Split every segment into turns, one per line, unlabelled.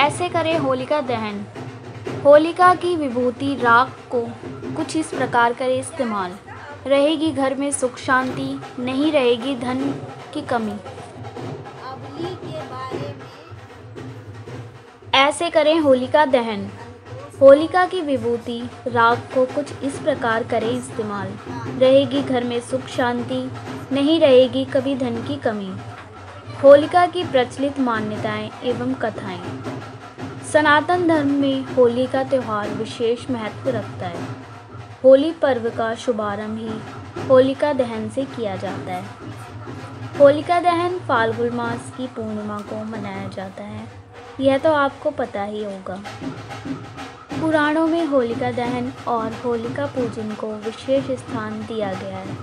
ऐसे करें होलिका दहन। होलिका की विभूति राख को कुछ इस प्रकार करें इस्तेमाल, रहेगी घर में सुख शांति, नहीं रहेगी धन की कमी।
अबली के बारे में
ऐसे करें होलिका दहन। होलिका की विभूति राख को कुछ इस प्रकार करें इस्तेमाल, रहेगी घर में सुख शांति, नहीं रहेगी कभी धन की कमी। होलिका की प्रचलित मान्यताएं एवं कथाएं। सनातन धर्म में होली का त्यौहार विशेष महत्व रखता है। होली पर्व का शुभारंभ ही होलिका दहन से किया जाता है। होलिका दहन फाल्गुन मास की पूर्णिमा को मनाया जाता है, यह तो आपको पता ही होगा। पुराणों में होलिका दहन और होलिका पूजन को विशेष स्थान दिया गया है।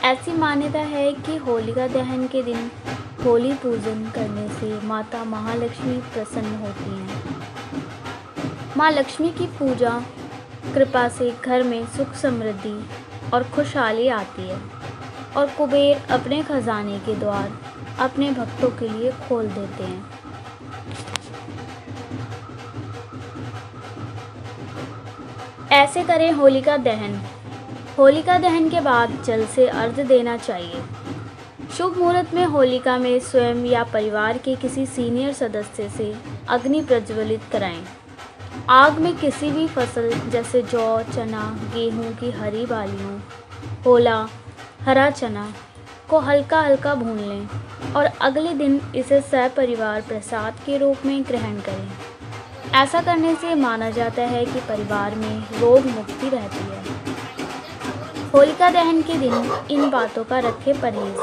ऐसी मान्यता है कि होलिका दहन के दिन होली पूजन करने से माता महालक्ष्मी प्रसन्न होती हैं। माँ लक्ष्मी की पूजा कृपा से घर में सुख समृद्धि और खुशहाली आती है और कुबेर अपने खजाने के द्वार अपने भक्तों के लिए खोल देते हैं। ऐसे करें होलिका दहन। होलिका दहन के बाद जल से अर्घ्य देना चाहिए। शुभ मुहूर्त में होलिका में स्वयं या परिवार के किसी सीनियर सदस्य से अग्नि प्रज्वलित कराएं। आग में किसी भी फसल जैसे जौ, चना, गेहूं की हरी बालियों, होला, हरा चना को हल्का हल्का भून लें और अगले दिन इसे सपरिवार प्रसाद के रूप में ग्रहण करें। ऐसा करने से माना जाता है कि परिवार में रोग मुक्ति रहती है। होलिका दहन के दिन इन बातों का रखें परहेज।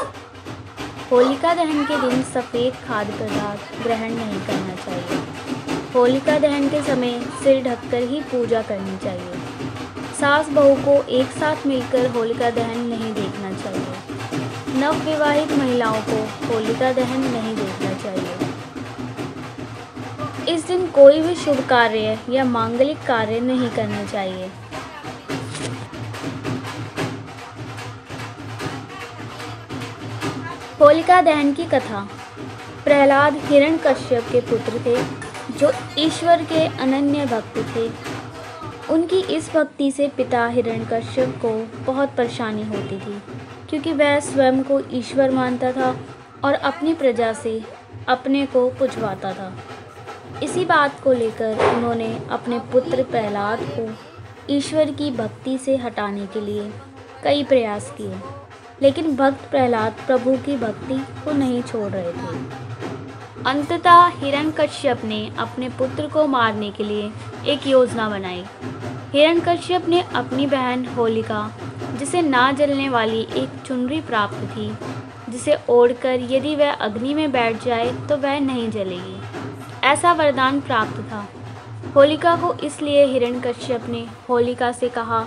होलिका दहन के दिन सफ़ेद खाद्य पदार्थ ग्रहण नहीं करना चाहिए। होलिका दहन के समय सिर ढककर ही पूजा करनी चाहिए। सास बहू को एक साथ मिलकर होलिका दहन नहीं देखना चाहिए। नवविवाहित महिलाओं को होलिका दहन नहीं देखना चाहिए। इस दिन कोई भी शुभ कार्य या मांगलिक कार्य नहीं करने चाहिए। होलिका दहन की कथा। प्रहलाद हिरण्यकश्यप के पुत्र थे जो ईश्वर के अनन्य भक्त थे। उनकी इस भक्ति से पिता हिरण्यकश्यप को बहुत परेशानी होती थी, क्योंकि वह स्वयं को ईश्वर मानता था और अपनी प्रजा से अपने को पुजवाता था। इसी बात को लेकर उन्होंने अपने पुत्र प्रहलाद को ईश्वर की भक्ति से हटाने के लिए कई प्रयास किए, लेकिन भक्त प्रहलाद प्रभु की भक्ति को नहीं छोड़ रहे थे। अंततः हिरण्यकश्यप ने अपने पुत्र को मारने के लिए एक योजना बनाई। हिरण्यकश्यप ने अपनी बहन होलिका, जिसे ना जलने वाली एक चुनरी प्राप्त थी, जिसे ओढ़कर यदि वह अग्नि में बैठ जाए तो वह नहीं जलेगी, ऐसा वरदान प्राप्त था। होलिका को इसलिए हिरण्यकश्यप ने होलिका से कहा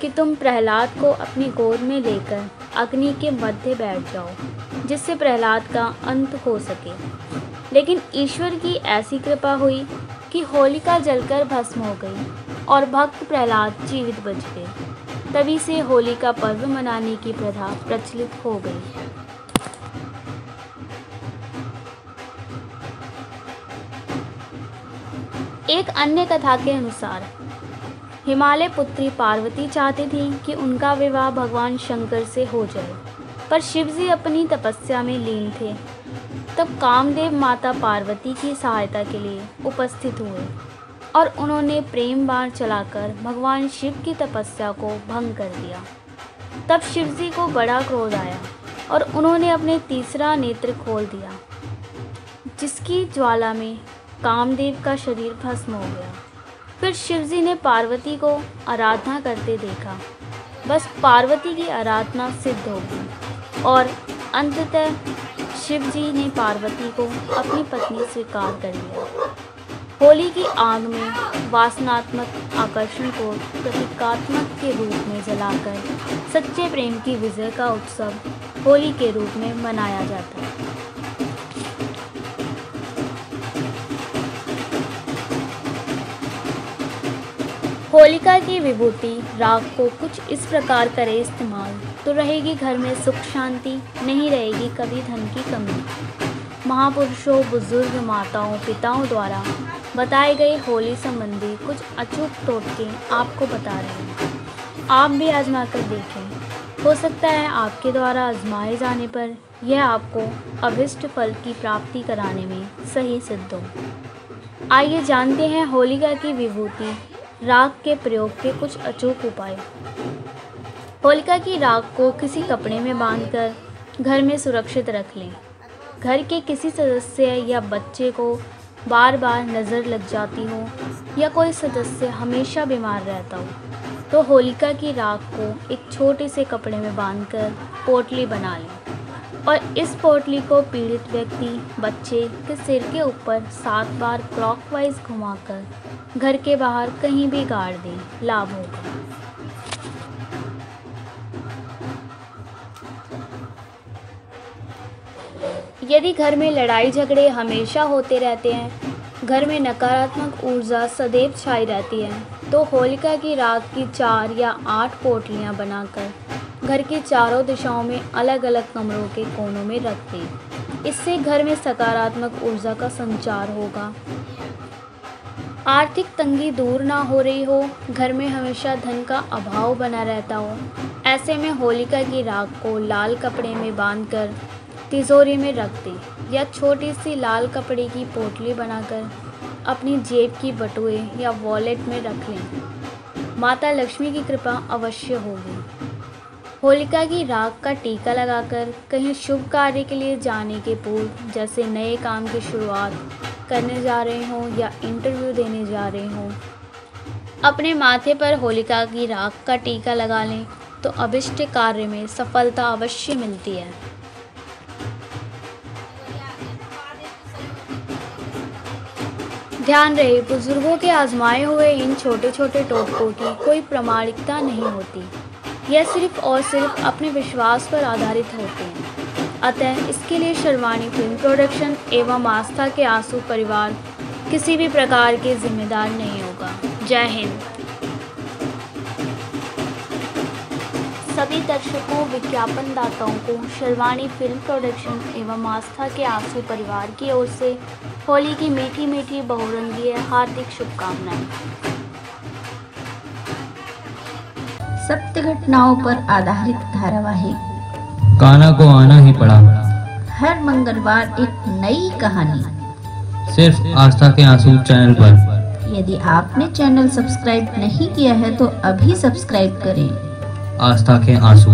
कि तुम प्रहलाद को अपनी गोद में लेकर अग्नि के मध्य बैठ जाओ, जिससे प्रहलाद का अंत हो सके। लेकिन ईश्वर की ऐसी कृपा हुई कि होलिका जलकर भस्म हो गई और भक्त प्रहलाद जीवित बच गए। तभी से होली का पर्व मनाने की प्रथा प्रचलित हो गई। एक अन्य कथा के अनुसार हिमालय पुत्री पार्वती चाहती थी कि उनका विवाह भगवान शंकर से हो जाए, पर शिवजी अपनी तपस्या में लीन थे। तब कामदेव माता पार्वती की सहायता के लिए उपस्थित हुए और उन्होंने प्रेम बाण चलाकर भगवान शिव की तपस्या को भंग कर दिया। तब शिवजी को बड़ा क्रोध आया और उन्होंने अपने तीसरा नेत्र खोल दिया, जिसकी ज्वाला में कामदेव का शरीर भस्म हो गया। फिर शिवजी ने पार्वती को आराधना करते देखा। बस पार्वती की आराधना सिद्ध हो गई और अंततः शिवजी ने पार्वती को अपनी पत्नी स्वीकार कर लिया। होली की आग में वासनात्मक आकर्षण को प्रतीकात्मक के रूप में जलाकर सच्चे प्रेम की विजय का उत्सव होली के रूप में मनाया जाता है। होलिका की विभूति राख को कुछ इस प्रकार करें इस्तेमाल, तो रहेगी घर में सुख शांति, नहीं रहेगी कभी धन की कमी। महापुरुषों, बुजुर्ग, माताओं, पिताओं द्वारा बताए गए होली संबंधी कुछ अचूक टोटके आपको बता रहे हैं। आप भी आजमा कर देखें। हो सकता है आपके द्वारा आजमाए जाने पर यह आपको अभिष्ट फल की प्राप्ति कराने में सही सिद्ध हो। आइए जानते हैं होलिका की विभूति राख के प्रयोग के कुछ अचूक उपाय। होलिका की राख को किसी कपड़े में बांधकर घर में सुरक्षित रख लें। घर के किसी सदस्य या बच्चे को बार बार नज़र लग जाती हो या कोई सदस्य हमेशा बीमार रहता हो तो होलिका की राख को एक छोटे से कपड़े में बांधकर पोटली बना लें और इस पोटली को पीड़ित व्यक्ति बच्चे के सिर के ऊपर 7 बार क्लॉकवाइज घुमाकर घर के बाहर कहीं भी गाड़ दें। लाभ होगा। यदि घर में लड़ाई झगड़े हमेशा होते रहते हैं, घर में नकारात्मक ऊर्जा सदैव छाई रहती है, तो होलिका की राख की 4 या 8 पोटलियां बनाकर घर की चारों दिशाओं में अलग अलग कमरों के कोनों में रख दें। इससे घर में सकारात्मक ऊर्जा का संचार होगा। आर्थिक तंगी दूर ना हो रही हो, घर में हमेशा धन का अभाव बना रहता हो, ऐसे में होलिका की राख को लाल कपड़े में बांधकर तिजोरी में रख दें या छोटी सी लाल कपड़े की पोटली बनाकर अपनी जेब की बटुए या वॉलेट में रख लें। माता लक्ष्मी की कृपा अवश्य होगी। होलिका की राख का टीका लगाकर कहीं शुभ कार्य के लिए जाने के पूर्व, जैसे नए काम की शुरुआत करने जा रहे हों या इंटरव्यू देने जा रहे हों, अपने माथे पर होलिका की राख का टीका लगा लें तो अभिष्ट कार्य में सफलता अवश्य मिलती है। ध्यान रहे, बुजुर्गों के आजमाए हुए इन छोटे छोटे टोटकों की कोई प्रामाणिकता नहीं होती। यह सिर्फ और सिर्फ अपने विश्वास पर आधारित होते हैं। अतः इसके लिए शर्वाणी फिल्म प्रोडक्शन एवं आस्था के आंसू परिवार किसी भी प्रकार के जिम्मेदार नहीं होगा। जय हिंद। सभी दर्शकों, विज्ञापन दाताओं को शर्वाणी फिल्म प्रोडक्शन एवं आस्था के आंसू परिवार की ओर से होली की मीठी मीठी बहुरंगीय हार्दिक शुभकामनाएं।
सत्य घटनाओं पर आधारित धारावाहिक
कान्हा को आना ही पड़ा।
हर मंगलवार एक नई कहानी
सिर्फ आस्था के आंसू चैनल पर।
यदि आपने चैनल सब्सक्राइब नहीं किया है तो अभी सब्सक्राइब करें।
आस्था के आंसू।